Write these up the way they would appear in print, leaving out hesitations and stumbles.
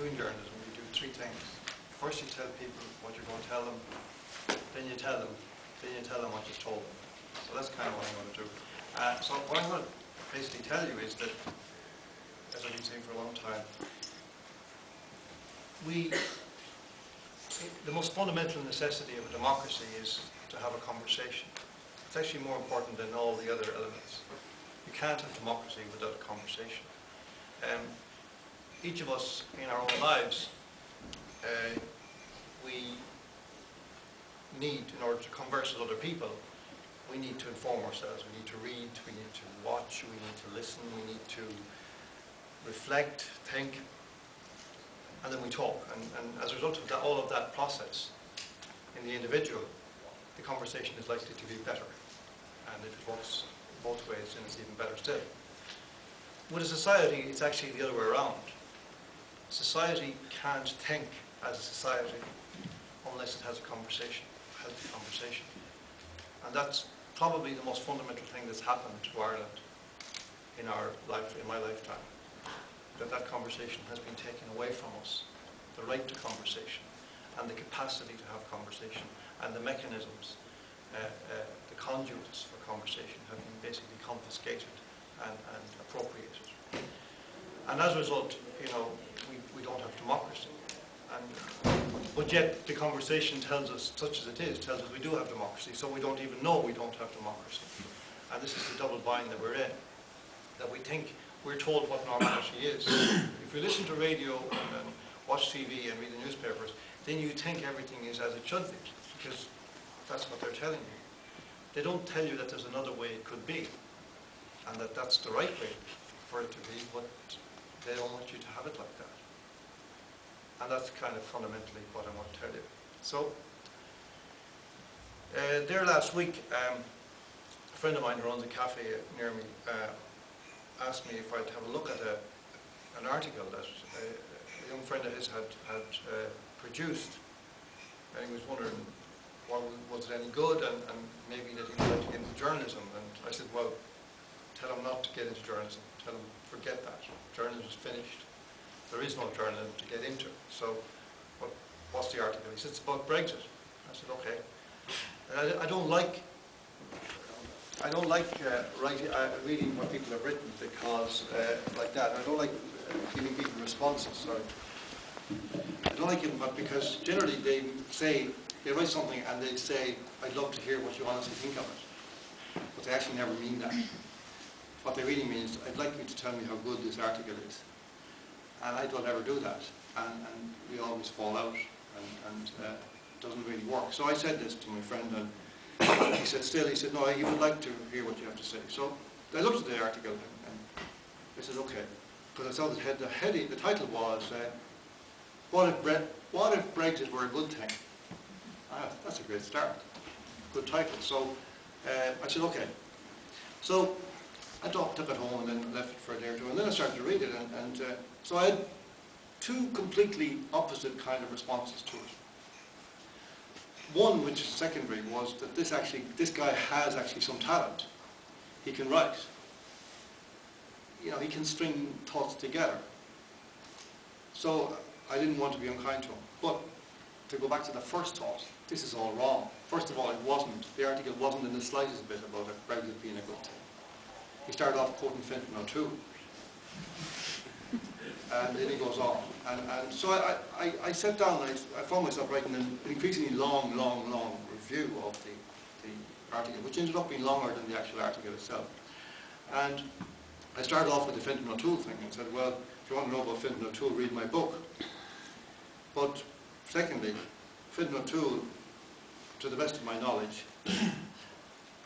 doing journalism, you do three things. First, you tell people what you're going to tell them, then you tell them what you've told them. So that's kind of what I'm going to do. So what I'm going to basically tell you is that, as I've been saying for a long time, the most fundamental necessity of a democracy is to have a conversation. It's actually more important than all the other elements. You can't have democracy without a conversation. Each of us in our own lives, we need, in order to converse with other people, we need to inform ourselves. We need to read, we need to watch, we need to listen, we need to reflect, think, and then we talk. And as a result of that, all of that process in the individual, the conversation is likely to be better. And if it works both ways, then it's even better still. With a society, it's actually the other way around. Society can't think as a society unless it has a conversation, a healthy conversation. And that's probably the most fundamental thing that's happened to Ireland in my lifetime. That conversation has been taken away from us. The right to conversation and the capacity to have conversation and the mechanisms, the conduits for conversation have been basically confiscated and appropriated. And as a result, we don't have democracy. But yet the conversation tells us, such as it is, tells us we do have democracy, so we don't even know we don't have democracy. And this is the double bind that we're in, that we think we're told what normality is. If you listen to radio and watch TV and read the newspapers, then you think everything is as it should be, because that's what they're telling you. They don't tell you that there's another way it could be, and that that's the right way for it to be, but they don't want you to have it like that. And that's kind of fundamentally what I want to tell you. So, there last week, a friend of mine who runs a cafe near me asked me if I'd have a look at an article that a young friend of his had produced, and he was wondering, was it any good, and maybe that he would like to get into journalism. And I said, well, tell him not to get into journalism. Tell him, forget that. Journalism is finished. There is no journalism to get into. So, what's the article? He said, it's about Brexit. I said, okay. And I don't like reading what people have written because, like that. I don't like giving people responses. Sorry. I don't like giving, but because generally they write something and they say, I'd love to hear what you honestly think of it. But they actually never mean that. What they really mean is, I'd like you to tell me how good this article is. And I don't ever do that. And we always fall out, and it doesn't really work. So I said this to my friend, and he said, no, he would like to hear what you have to say. So I looked at the article, and I said, okay. Because I saw the title was, what if Brexit were a good thing? That's a great start. Good title. So I said, okay. So I took it home and then left it for a day or two, and then I started to read it, and so I had two completely opposite kind of responses to it. One, which is secondary, was that this guy has actually some talent. He can write. He can string thoughts together. So I didn't want to be unkind to him. But to go back to the first thought, this is all wrong. First of all, the article wasn't in the slightest bit about Brexit being a good thing. He started off quoting Fintan O'Toole. And then he goes on. And so I sat down and I found myself writing an increasingly long review of the article, which ended up being longer than the actual article itself. And I started off with the Fintan O'Toole thing and said, well, if you want to know about Fintan O'Toole, read my book. But secondly, Fintan O'Toole, to the best of my knowledge,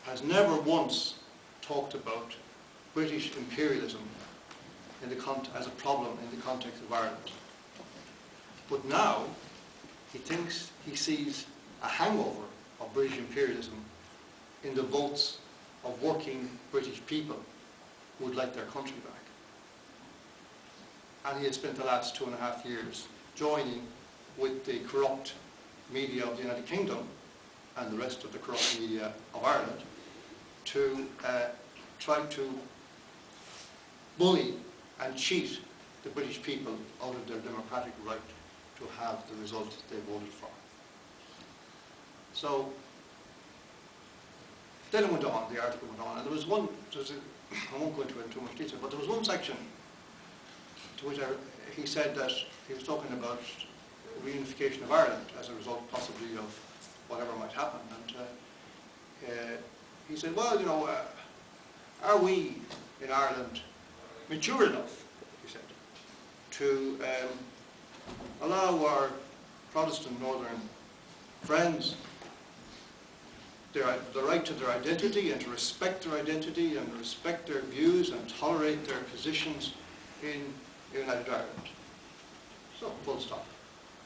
has never once talked about British imperialism as a problem in the context of Ireland. But now he sees a hangover of British imperialism in the votes of working British people who would like their country back. And he has spent the last 2.5 years joining with the corrupt media of the United Kingdom and the rest of the corrupt media of Ireland to try to bully and cheat the British people out of their democratic right to have the result they voted for. So then it went on, the article went on, and there was one, I won't go into it in too much detail, but there was one section to which he said that he was talking about reunification of Ireland as a result possibly of whatever might happen. And he said, well, you know, are we in Ireland mature enough, he said, to allow our Protestant northern friends the right to their identity and to respect their identity and respect their views and tolerate their positions in United Ireland? So, full stop.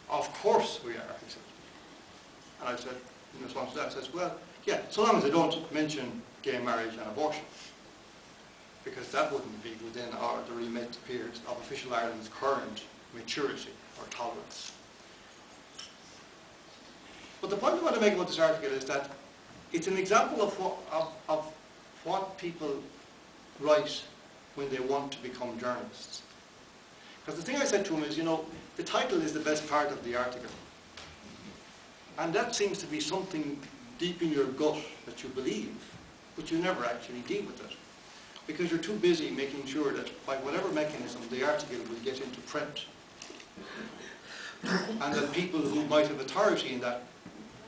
Of course we are, he said. And I said, in response to that, I said, well, yeah, so long as they don't mention gay marriage and abortion, because that wouldn't be within the remit of official Ireland's current maturity or tolerance. But the point I want to make about this article is that it's an example of what people write when they want to become journalists. Because the thing I said to him is, you know, the title is the best part of the article. And that seems to be something deep in your gut that you believe, but you never actually deal with it. Because you're too busy making sure that by whatever mechanism the article will get into print. And that people who might have authority in that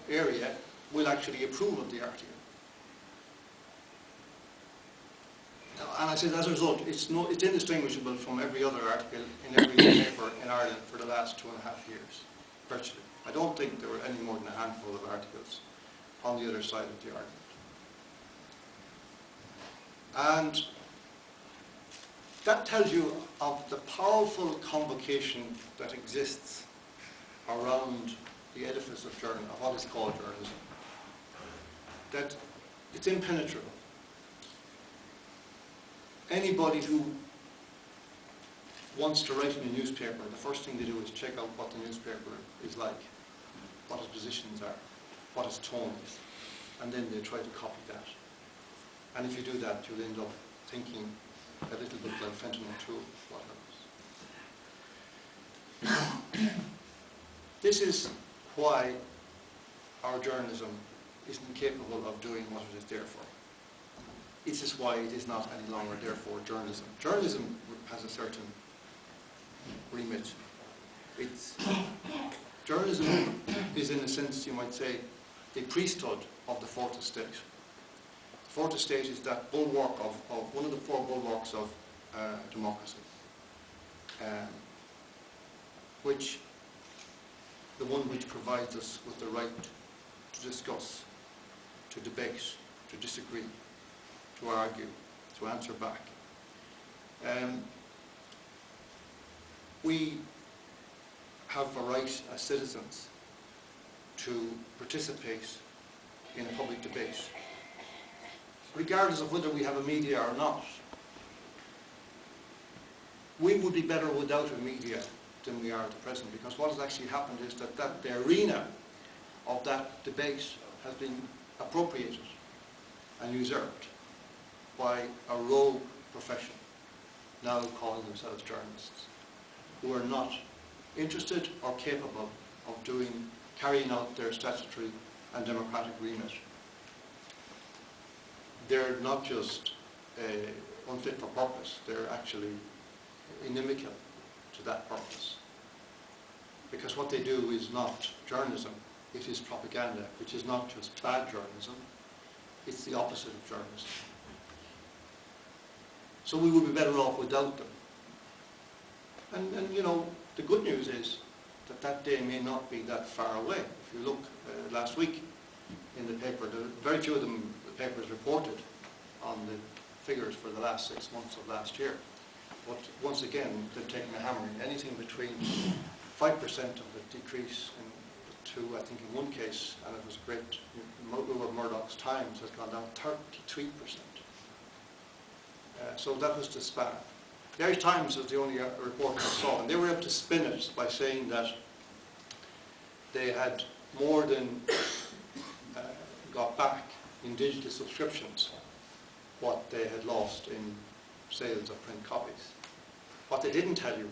area will actually approve of the article. And I said, as a result, it's indistinguishable from every other article in every paper in Ireland for the last 2.5 years, virtually. I don't think there were any more than a handful of articles on the other side of the argument. And that tells you of the powerful convocation that exists around the edifice of what is called journalism. That it's impenetrable. Anybody who wants to write in a newspaper, the first thing they do is check out what the newspaper is like, what its positions are, what its tone is, and then they try to copy that. And if you do that, you'll end up thinking a little bit like Fenton O'Toole, what else. This is why our journalism isn't capable of doing what it is there for. This is why it is not any longer there for journalism. Journalism has a certain remit. Journalism is, in a sense, you might say, the priesthood of the fourth estate. The fourth estate is that bulwark of one of the four bulwarks of democracy, the one which provides us with the right to discuss, to debate, to disagree, to argue, to answer back. We have a right as citizens to participate in a public debate, regardless of whether we have a media or not. We would be better without a media than we are at the present, because what has actually happened is that the arena of that debate has been appropriated and usurped by a rogue profession, now calling themselves journalists, who are not interested or capable of carrying out their statutory and democratic remit. They're not just unfit for purpose, they're actually inimical to that purpose. Because what they do is not journalism, it is propaganda, which is not just bad journalism, it's the opposite of journalism. So we would be better off without them. And you know, the good news is that day may not be that far away. If you look last week in the paper, very few of them, the papers reported on the figures for the last 6 months of last year. But once again, they've taken a hammering. Anything between 5% of the decrease to, I think in one case, and it was great, Rupert Murdoch's Times has gone down 33%. So that was the span. The Irish Times was the only report I saw, and they were able to spin it by saying that they had more than got back in digital subscriptions what they had lost in sales of print copies. What they didn't tell you